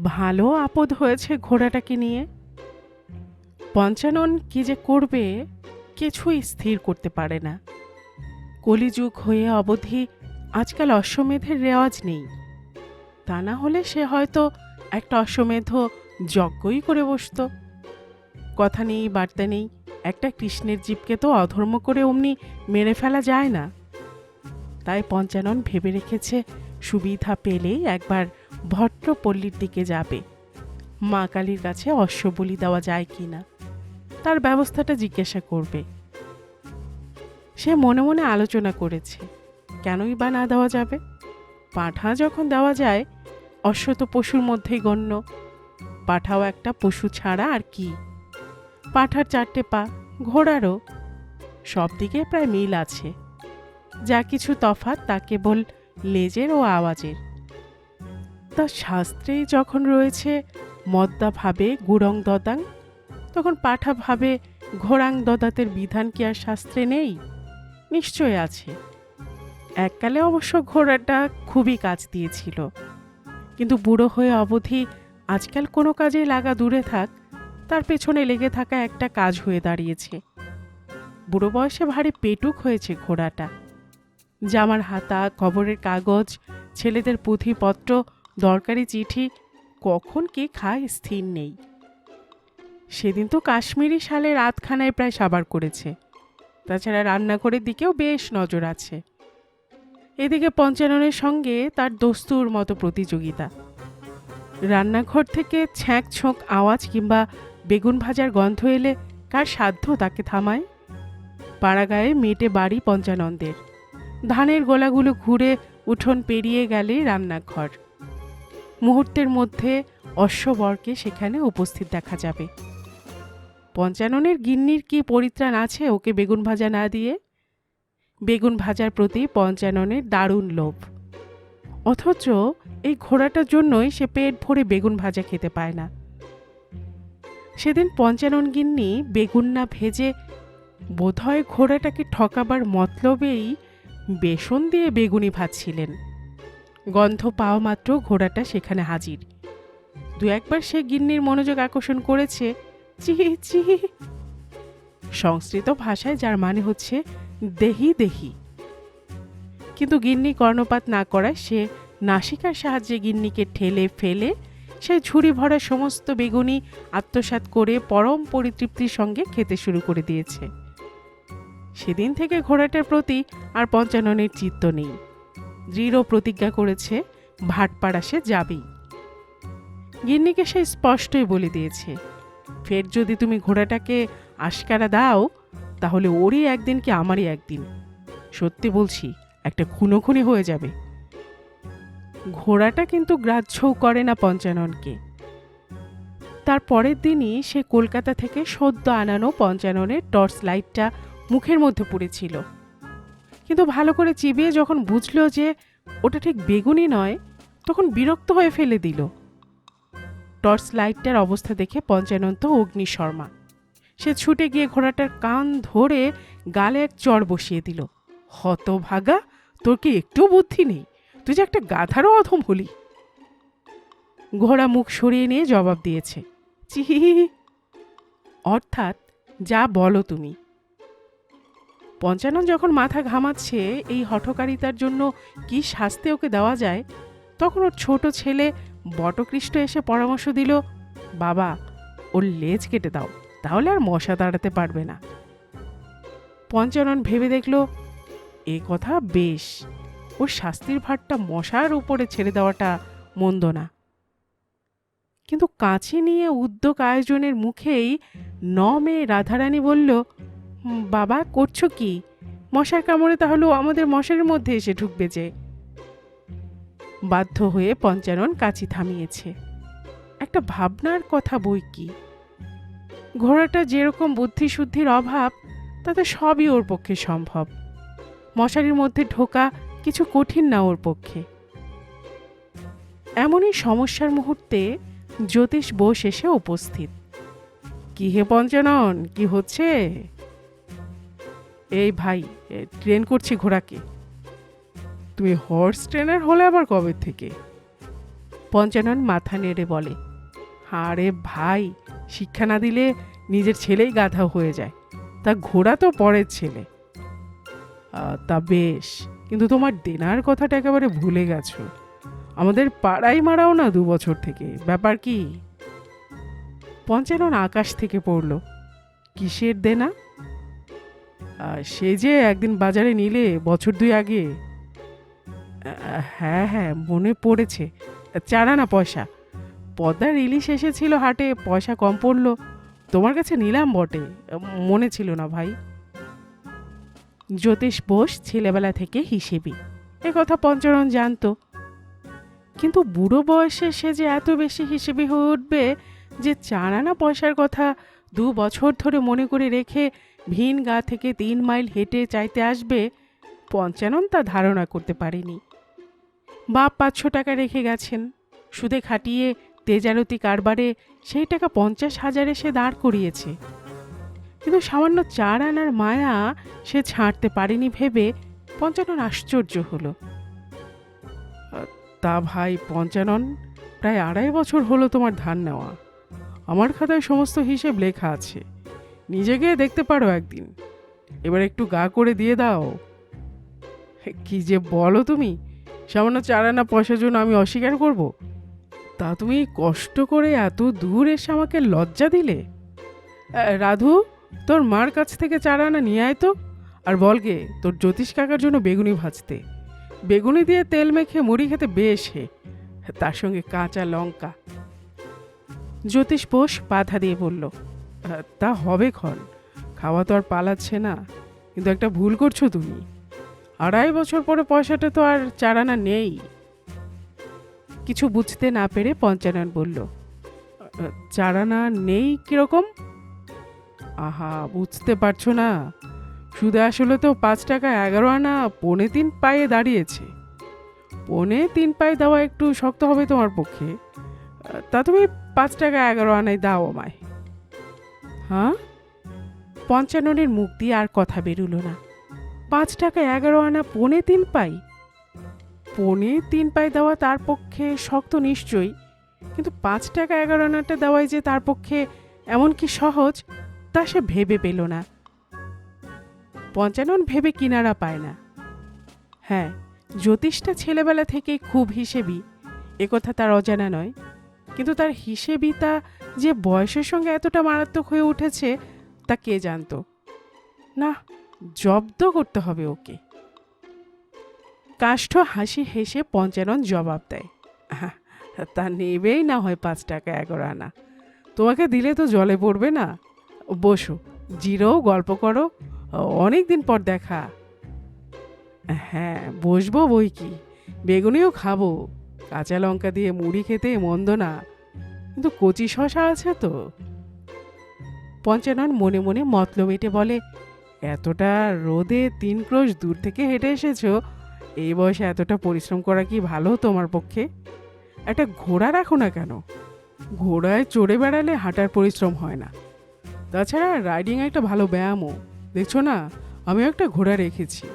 ভালো আপদ হয়েছে ঘোড়াটাকে নিয়ে। পঞ্চানন কি যে করবে কিছুই স্থির করতে পারে না। কলিযুগ হয়ে অবধি আজকাল অশ্বমেধের রেওয়াজ নেই। তা না হলে সে হয়তো একটা অশ্বমেধ যজ্ঞই করে বসত। কথা নেই বার্তা নেই, একটা কৃষ্ণের জীবকে তো অধর্ম করে অমনি মেরে ফেলা যায় না। তাই পঞ্চানন ভেবে রেখেছে সুবিধা পেলেই একবার ভট্টপল্লীর দিকে যাবে, মা কালীর কাছে অশ্ব বলি দেওয়া যায় কিনা তার ব্যবস্থাটা জিজ্ঞাসা করবে। সে মনে মনে আলোচনা করেছে, কেনই বা না দেওয়া যাবে? পাঁঠা যখন দেওয়া যায়, অশ্ব তো পশুর মধ্যেই গণ্য। পাঁঠাও একটা পশু ছাড়া আর কি। পাঁঠার 4টে পা, ঘোড়ারও। সব দিকে প্রায় মিল আছে, যা কিছু তফাৎ তা কেবল লেজের ও আওয়াজের। তা শাস্ত্রেই যখন রয়েছে মদ্দা ভাবে গুরং দদাং, তখন পাঁঠা ভাবে ঘোড়াং দদাতের বিধান কি আর শাস্ত্রে নেই? নিশ্চয় আছে। এককালে অবশ্য ঘোড়াটা খুবই কাজ দিয়েছিল, কিন্তু বুড়ো হয়ে অবধি আজকাল কোনো কাজে লাগা দূরে থাক, তার পেছনে লেগে থাকা একটা কাজ হয়ে দাঁড়িয়েছে। বুড়ো বয়সে ভারী পেটুক হয়েছে ঘোড়াটা। জামার হাতা, খবরের কাগজ, ছেলেদের পুঁথিপত্র, দরকারি চিঠি, কখন কে খায় স্থির নেই। সেদিন তো কাশ্মীরি শালের আধখানায় প্রায় সাবার করেছে। তাছাড়া রান্নাঘরের দিকেও বেশ নজর আছে। এদিকে পঞ্চাননের সঙ্গে তার দস্তুর মতো প্রতিযোগিতা। রান্নাঘর থেকে ছ্যাঁক ছোঁক আওয়াজ কিংবা বেগুন ভাজার গন্ধ এলে কার সাধ্য তাকে থামায়? পাড়াগায়ে মেটে বাড়ি পঞ্চানন্দের। ধানের গোলাগুলো ঘুরে উঠোন পেরিয়ে গেলে রান্নাঘর। মুহূর্তের মধ্যে অশ্ববরকে সেখানে উপস্থিত দেখা যাবে। পঞ্চাননের গিন্নির কি পরিত্রাণ আছে ওকে বেগুন ভাজা না দিয়ে? বেগুন ভাজার প্রতি পঞ্চাননের দারুণ লোভ। অথচ এই ঘোড়াটার জন্যই সে পেট ভরে বেগুন ভাজা খেতে পায় না। সেদিন পঞ্চানন গিন্নি বেগুন না ভেজে বোধহয় ঘোড়াটাকে ঠকাবার মতলবেই বেসন দিয়ে বেগুনি ভাজছিলেন। গন্ধ পাওয়া মাত্র ঘোড়াটা সেখানে হাজির। দু একবার সে গিন্নির মনোযোগ আকর্ষণ করেছে, চি চি, সংস্কৃত ভাষায়, যার মানে হচ্ছে দেহি দেহি। কিন্তু গিন্নি কর্ণপাত না করায় সে নাসিকার সাহায্যে গিন্নিকে ঠেলে ফেলে সে ঝুড়ি ভরা সমস্ত বেগুনি আত্মসাৎ করে পরম পরিতৃপ্তির সঙ্গে খেতে শুরু করে দিয়েছে। সেদিন থেকে ঘোড়াটার প্রতি আর পঞ্চাননের চিত্ত নেই। দৃঢ় প্রতিজ্ঞা করেছে ভাটপাড়া সে যাবেই। গিন্নিকে সে স্পষ্টই বলে দিয়েছে, ফের যদি তুমি ঘোড়াটাকে আশকারা দাও তাহলে ওরই একদিন কি আমারই একদিন। সত্যি বলছি, একটা খুনোখুনি হয়ে যাবে। ঘোড়াটা কিন্তু গ্রাহ্যও করে না পঞ্চাননকে। তার পরের দিনই সে কলকাতা থেকে সদ্য আনানো পঞ্চাননের টর্চ লাইটটা মুখের মধ্যে পড়েছিল, কিন্তু ভালো করে চিবিয়ে যখন বুঝল যে ওটা ঠিক বেগুনি নয়, তখন বিরক্ত হয়ে ফেলে দিল। টর্চ লাইটটার অবস্থা দেখে পঞ্চানন তো অগ্নিশর্মা। সে ছুটে গিয়ে ঘোড়াটার কান ধরে গালে এক চড় বসিয়ে দিল। হতভাগা, তোর কি একটু বুদ্ধি নেই? তুই যে একটা গাধারও অধম হলি। ঘোড়া মুখ সরিয়ে নিয়ে জবাব দিয়েছে, চিহি, অর্থাৎ যা বলো তুমি। পঞ্চানন যখন মাথা ঘামাচ্ছে এই হঠকারিতার জন্য কি শাস্তি ওকে দেওয়া যায়, তখন ওর ছোট ছেলে বটকৃষ্ট এসে পরামর্শ দিল, বাবা, ওর লেজ কেটে দাও, তাহলে আর মশা তাড়াতে পারবে না। পঞ্চানন ভেবে দেখল, এ কথা বেশ, ওর শাস্তির ভারটা মশার উপরে ছেড়ে দেওয়াটা মন্দ না। কিন্তু কাছে নিয়ে উদ্যোগ আয়োজনের মুখেই মেয়ে রাধারানী বলল, বাবা, করছো কি? মশার কামড়ে তাহলে আমাদের মশারের মধ্যে এসে ঢুকবে যে। বাধ্য হয়ে পঞ্চানন কাছি থামিয়েছে। একটা ভাবনার কথা বই কি। ঘোড়াটা যেরকম বুদ্ধিশুদ্ধির অভাব, তাতে সবই ওর পক্ষে সম্ভব। মশারির মধ্যে ঢোকা কিছু কঠিন না ওর পক্ষে। এমনই সমস্যার মুহূর্তে জ্যোতিষ বোস এসে উপস্থিত। কি হে পঞ্চানন, কি হচ্ছে? এই ভাই, ট্রেন করছি ঘোড়াকে। তুমি হর্স ট্রেনার হলে আবার কবে থেকে? পঞ্চানন মাথা নেড়ে বলে, আরে ভাই, শিক্ষা না দিলে নিজের ছেলেই গাধা হয়ে যায়, তা ঘোড়া তো পরের ছেলে। তা বেশ, কিন্তু তোমার দেনার কথাটা একেবারে ভুলে গেছো। আমাদের পাড়াই মারাও না 2 বছর থেকে, ব্যাপার কি? পঞ্চানন আকাশ থেকে পড়ল, কিসের দেনা? সে যে একদিন বাজারে নিলে বছর 2 আগে। হ্যাঁ হ্যাঁ, মনে পড়েছে, 4 আনা পয়সা। পদ্মার ইলিশ এসেছিল হাটে, পয়সা কম পড়লো, তোমার কাছে নিলাম বটে, মনে ছিল না ভাই। জ্যোতিষ বোস ছেলেবেলা থেকে হিসেবি, কথা পঞ্চানন জানতো, কিন্তু বুড়ো বয়সে সে যে এত বেশি হিসেবি হয়ে উঠবে যে 4 আনা পয়সার কথা 2 বছর ধরে মনে করে রেখে ভিন গা থেকে 3 মাইল হেঁটে চাইতে আসবে, পঞ্চানন তা ধারণা করতে পারেনি। বাপ 500 টাকা রেখে গেছেন, সুদে খাটিয়ে তেজারতি কারবারে সেই টাকা 50,000 সে দাঁড় করিয়েছে, কিন্তু সামান্য 4 আনার মায়া সে ছাড়তে পারেনি ভেবে পঞ্চানন আশ্চর্য হলো। তা ভাই পঞ্চানন, প্রায় 2.5 বছর হলো তোমার ধার নেওয়া, আমার খাতায় সমস্ত হিসেব লেখা আছে, নিজে গিয়ে দেখতে পারো একদিন, এবার একটু গা করে দিয়ে দাও। কি যে বলো তুমি, সামান্য 4 আনা পয়সার জন্য আমি অস্বীকার করব? তা তুমি কষ্ট করে এত দূর এসে আমাকে লজ্জা দিলে। রাধু, তোর মার কাছ থেকে 4 আনা নিয়ে আয় তো, আর বলগে তোর জ্যোতিষ কাকার জন্য বেগুনি ভাজতে, বেগুনি দিয়ে তেল মেখে মুড়ি খেতে বেশ হে, তার সঙ্গে কাঁচা লঙ্কা। জ্যোতিষ বোস বাধা দিয়ে বলল, তা হবে ক্ষণ, খাওয়া তো আর পালাচ্ছে না, কিন্তু একটা ভুল করছো তুমি, 2.5 বছর পরে পয়সাটা তো আর 4 আনা নেই। কিছু বুঝতে না পেরে পঞ্চানন বলল, 4 আনা নেই কিরকম? আহা, বুঝতে পারছো না, সুদে আসলে তো 5 টাকা 11 আনা 3.25 পায়ে দাঁড়িয়েছে, 3.25 পায়ে দেওয়া একটু শক্ত হবে তোমার পক্ষে, তা তুমি 5 টাকা 11 আনাই দাও আমায়। হ্যাঁ? পঞ্চাননের মুখ দিয়ে আর কথা বেরুলো না। 5 টাকা 11 আনা 3.25 পাই? 3.25 পাই দেওয়া তার পক্ষে শক্ত নিশ্চয়ই, কিন্তু 5 টাকা 11 আনাটা দেওয়াই যে তার পক্ষে এমন কি সহজ, তা সে ভেবে পেল না। পঞ্চানন ভেবে কিনারা পায় না। হ্যাঁ, জ্যোতিষটা ছেলেবেলা থেকেই খুব হিসেবি, একথা তার অজানা নয়, কিন্তু তার হিসেবিতা যে বয়সের সঙ্গে এতটা মারাত্মক হয়ে উঠেছে তা কে জানতো না। জব্দ করতে হবে ওকে। কাষ্ঠ হাসি হেসে পঞ্চানন জবাব দেয়, তা নেবেই না হয় 5 টাকা 11 আনা, তোমাকে দিলে তো জলে পড়বে না। বসো, জিরো, গল্প করো, অনেক দিন পর দেখা। হ্যাঁ বসবো বই কি, বেগুনিও খাবো, কাঁচা লঙ্কা দিয়ে মুড়ি খেতে মন্দ না, কিন্তু কচি শশা আছে তো। পঞ্চানন মনে মনে মতলব এঁটে বলে, এতটা রোদে 3 ক্রোশ দূর থেকে হেঁটে এসেছো, এই বয়সে এতটা পরিশ্রম করা কি ভালো তোমার পক্ষে? একটা ঘোড়া রাখো না কেন, ঘোড়ায় চড়ে বেড়ালে হাঁটার পরিশ্রম হয় না, তাছাড়া রাইডিং একটা ভালো ব্যায়ামও, দেখছো না আমিও একটা ঘোড়া রেখেছি।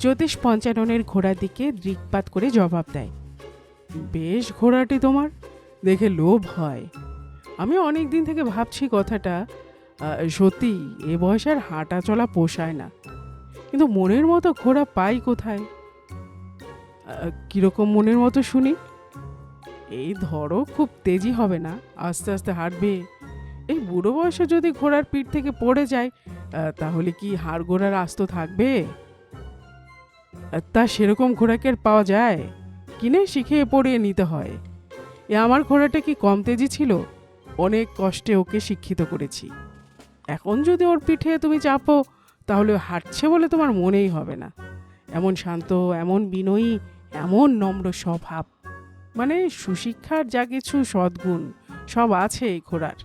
জ্যোতিষ পঞ্চাননের ঘোড়ার দিকে দৃকপাত করে জবাব দেয়, বেশ ঘোড়াটি তোমার, দেখে লোভ হয়। আমি অনেক দিন থেকে ভাবছি কথাটা, সত্যি এ বয়সে আর হাঁটা চলা পোষায় না, কিন্তু মনের মতো ঘোড়া পাই কোথায়? কিরকম মনের মতো শুনি? এই ধরো, খুব তেজি হবে না, আস্তে আস্তে হাঁটবে। এই বুড়ো বয়সে যদি ঘোড়ার পিঠ থেকে পড়ে যায়, তাহলে কি হাড় ঘোড়ার আস্ত থাকবে? তা সেরকম ঘোড়াকে আর পাওয়া যায়? কিনে শিখে পড়িয়ে নিতে হয়। আমার ঘোড়াটা কি কম তেজি ছিল? অনেক কষ্টে ওকে শিক্ষিত করেছি। এখন যদি ওর পিঠে তুমি চাপো, তাহলে হাঁটছে বলে তোমার মনেই হবে না। এমন শান্ত, এমন বিনয়ী, এমন নম্র স্বভাব, মানে সুশিক্ষার যা কিছু সদ্গুণ সব আছে এই ঘোড়ার।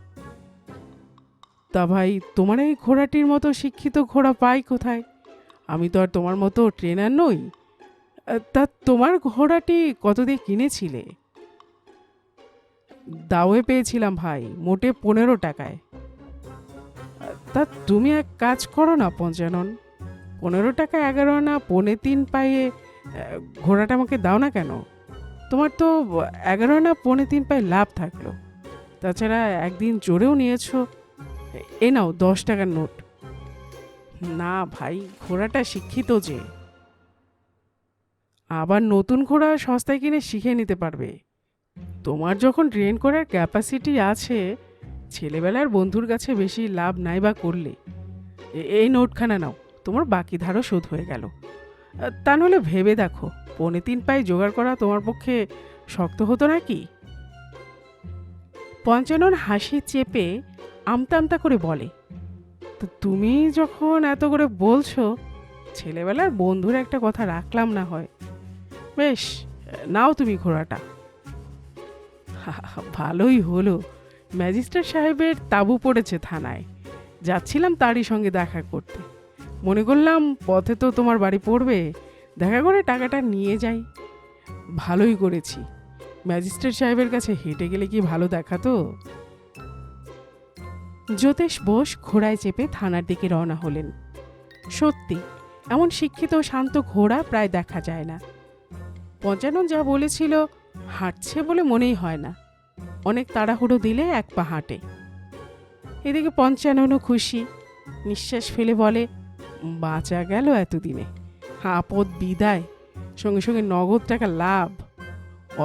তা ভাই, তোমার এই ঘোড়াটির মতো শিক্ষিত ঘোড়া পাই কোথায়? আমি তো আর তোমার মতো ট্রেনার নই। তা তোমার ঘোড়াটি কত দিয়ে কিনেছিলে? দাওয়ে পেয়েছিলাম ভাই, মোটে 15 টাকায়। তা তুমি এক কাজ করো না পঞ্চানন, 15 টাকা 11 আনা 3.25 পাইয়ে ঘোড়াটা আমাকে দাও না কেন? তোমার তো 11 না 3.25 পাই লাভ থাকলো। তাছাড়া একদিন জোরেও নিয়েছো। এ নাও 10 টাকার নোট। না ভাই, ঘোড়াটা শিক্ষিত যে। আবার নতুন ঘোড়া সস্তায় কিনে শিখে নিতে পারবে। তোমার যখন ট্রেন করার ক্যাপাসিটি আছে, ছেলেবেলার বন্ধুর কাছে বেশি লাভ নাই বা করলে। এই নোটখানা নাও, তোমার বাকি ধারও শোধ হয়ে গেল। তা নাহলে ভেবে দেখো, 3.25 পাই জোগাড় করা তোমার পক্ষে শক্ত হতো নাকি? পঞ্চানন হাসি চেপে আমতা আমতা করে বলে, তো তুমি যখন এত করে বলছো, ছেলেবেলার বন্ধুর একটা কথা রাখলাম না হয়। বেশ, নাও তুমি ঘোড়াটা। ভালোই হলো, ম্যাজিস্ট্রেট সাহেবের তাঁবু পড়েছে থানায়। যাচ্ছিলাম তারই সঙ্গে দেখা করতে। মনে করলাম পথে তো তোমার বাড়ি পড়বে, দেখা করে টাকাটা নিয়ে যাই। ভালোই করেছি। ম্যাজিস্ট্রেট সাহেবের কাছে হেঁটে গেলে কি ভালো দেখাতো? জ্যোতিষ বোস ঘোড়ায় চেপে থানার দিকে রওনা হলেন। সত্যি, এমন শিক্ষিত শান্ত ঘোড়া প্রায় দেখা যায় না। পঞ্চানন যা বলেছিল, হাঁটছে বলে মনেই হয় না। অনেক তাড়াহুড়ো দিলে এক পা হাঁটে। এদিকে পঞ্চাননও খুশি, নিঃশ্বাস ফেলে বলে, বাঁচা গেল এতদিনে। আপদ বিদায়, সঙ্গে সঙ্গে নগদ টাকা লাভ।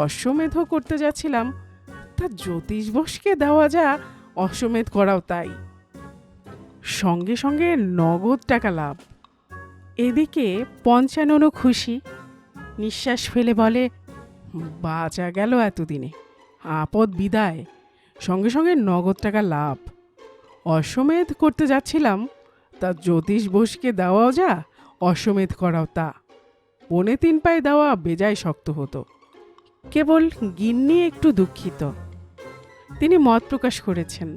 অশ্বমেধ করতে যাচ্ছিলাম, তা জ্যোতিষ বোসকে দেওয়া যা অশ্বমেধ করাও তাই। সঙ্গে সঙ্গে নগদ টাকা লাভ। এদিকে পঞ্চাননও খুশি, নিঃশ্বাস ফেলে বলে, বাঁচা গেল এতদিনে। আপদ বিদায়, সঙ্গে সঙ্গে নগদ টাকা লাভ। অশ্বমেধ করতে যাচ্ছিলাম, তা জ্যোতিষ বোসকে দেওয়াও যা অশ্বমেধ করাও তা। 3.25 পাই দেওয়া বেজায় শক্ত হতো। কেবল গিন্নি একটু দুঃখিত। তিনি মত প্রকাশ করেছেন,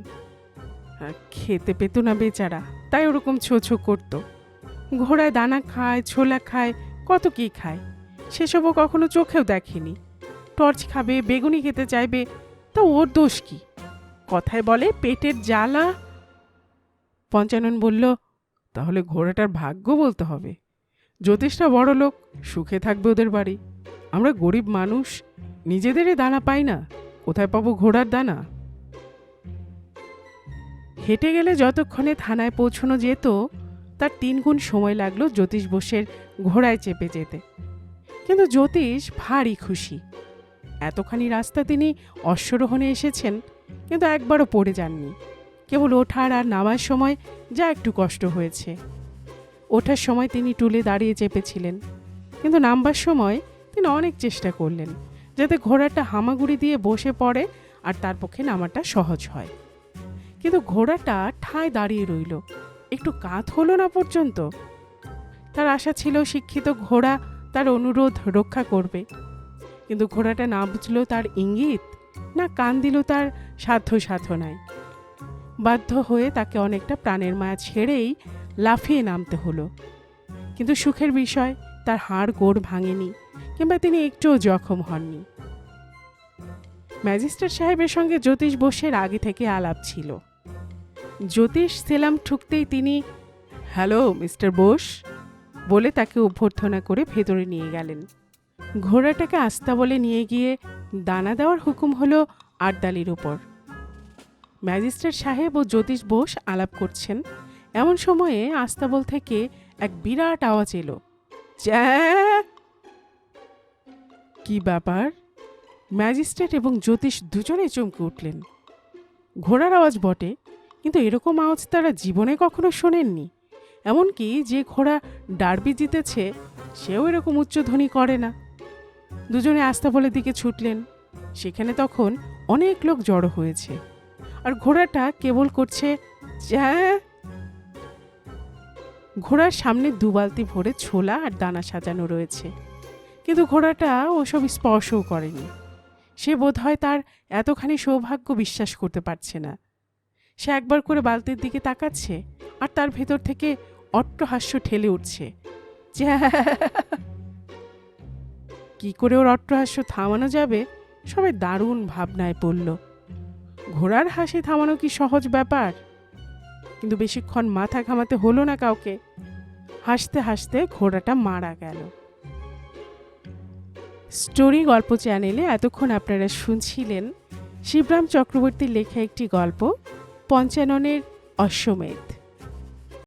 খেতে পেত না বেচারা, তাই ওরকম ছো ছো করতো। ঘোড়ায় দানা খায়, ছোলা খায়, কত কি খায়, সেসবও কখনো চোখেও দেখেনি। টর্চ খাবে, বেগুনি খেতে চাইবে, তা ওর দোষ কি? কথায় বলে পেটের জ্বালা। পঞ্চানন বলল, তাহলে ঘোড়াটার ভাগ্য বলতে হবে। জ্যোতিষটা বড় লোক, সুখে থাকবে ওদের বাড়ি। আমরা গরিব মানুষ, নিজেদেরই দানা পাই না, কোথায় পাবো ঘোড়ার দানা? হেঁটে গেলে যতক্ষণে থানায় পৌঁছানো যেত, তার 3 গুণ সময় লাগলো জ্যোতিষ বোসের ঘোড়ায় চেপে যেতে। কিন্তু জ্যোতিষ ভারী খুশি। এতখানি রাস্তা তিনি অশ্বরোহণে এসেছেন, কিন্তু একবারও পড়ে যাননি। কেবল ওঠার আর নামার সময় যা একটু কষ্ট হয়েছে। ওঠার সময় তিনি টুলে দাঁড়িয়ে চেপেছিলেন, কিন্তু নামবার সময় তিনি অনেক চেষ্টা করলেন যাতে ঘোড়াটা হামাগুড়ি দিয়ে বসে পড়ে আর তার পক্ষে নামাটা সহজ হয়। কিন্তু ঘোড়াটা ঠায় দাঁড়িয়ে রইল, একটু কাত হলো না পর্যন্ত। তার আশা ছিল শিক্ষিত ঘোড়া তার অনুরোধ রক্ষা করবে, কিন্তু ঘোড়াটা না বুঝল তার ইঙ্গিত, না কান দিল তার সাধ্য সাধনায়। বাধ্য হয়ে তাকে অনেকটা প্রাণের মায়া ছেড়েই লাফিয়ে নামতে হলো। কিন্তু সুখের বিষয়, তার হাড় গোড় ভাঙেনি, কিংবা তিনি একটুও জখম হননি। ম্যাজিস্ট্রেট সাহেবের সঙ্গে জ্যোতিষ বোসের আগে থেকে আলাপ ছিল। জ্যোতিষ সেলাম ঠুকতেই তিনি, হ্যালো মিস্টার বোস বলে তাকে অভ্যর্থনা করে ভেতরে নিয়ে গেলেন। ঘোড়াটাকে আস্তা বলে নিয়ে গিয়ে দানা দেওয়ার হুকুম হলো আটদালির উপর। ম্যাজিস্ট্রেট সাহেব ও জ্যোতিষ বোস আলাপ করছেন, এমন সময়ে আস্তাবল থেকে এক বিরাট আওয়াজ এলো, চ্যা! কি ব্যাপার? ম্যাজিস্ট্রেট এবং জ্যোতিষ দুজনেই চমকে উঠলেন। ঘোড়ার আওয়াজ বটে, কিন্তু এরকম আওয়াজ তারা জীবনে কখনো শোনেননি। এমনকি যে ঘোড়া ডার্বি জিতেছে, সেও এরকম উচ্চধ্বনি করে না। দুজনে আস্তাবলের দিকে ছুটলেন। সেখানে তখন অনেক লোক জড়ো হয়েছে, আর ঘোড়াটা কেবল করছে চ্যা। ঘোড়ার সামনে 2 বালতি ভরে ছোলা আর দানা সাজানো রয়েছে, কিন্তু ঘোড়াটা ওসব স্পর্শও করেনি। সে বোধহয় তার এতখানি সৌভাগ্য বিশ্বাস করতে পারছে না। সে একবার করে বালতির দিকে তাকাচ্ছে, আর তার ভেতর থেকে অট্টহাস্য ঠেলে উঠছে, চ্যা। কি করে ওর অট্টহাস্য থামানো যাবে, সবাই দারুণ ভাবনায় পড়ল। ঘোড়ার হাসি থামানো কি সহজ ব্যাপার? কিন্তু বেশিক্ষণ মাথা ঘামাতে হলো না কাউকে। হাসতে হাসতে ঘোড়াটা মারা গেল। স্টোরি গল্প চ্যানেলে এতক্ষণ আপনারা শুনছিলেন শিবরাম চক্রবর্তীর লেখা একটি গল্প পঞ্চাননের অশ্বমেধ।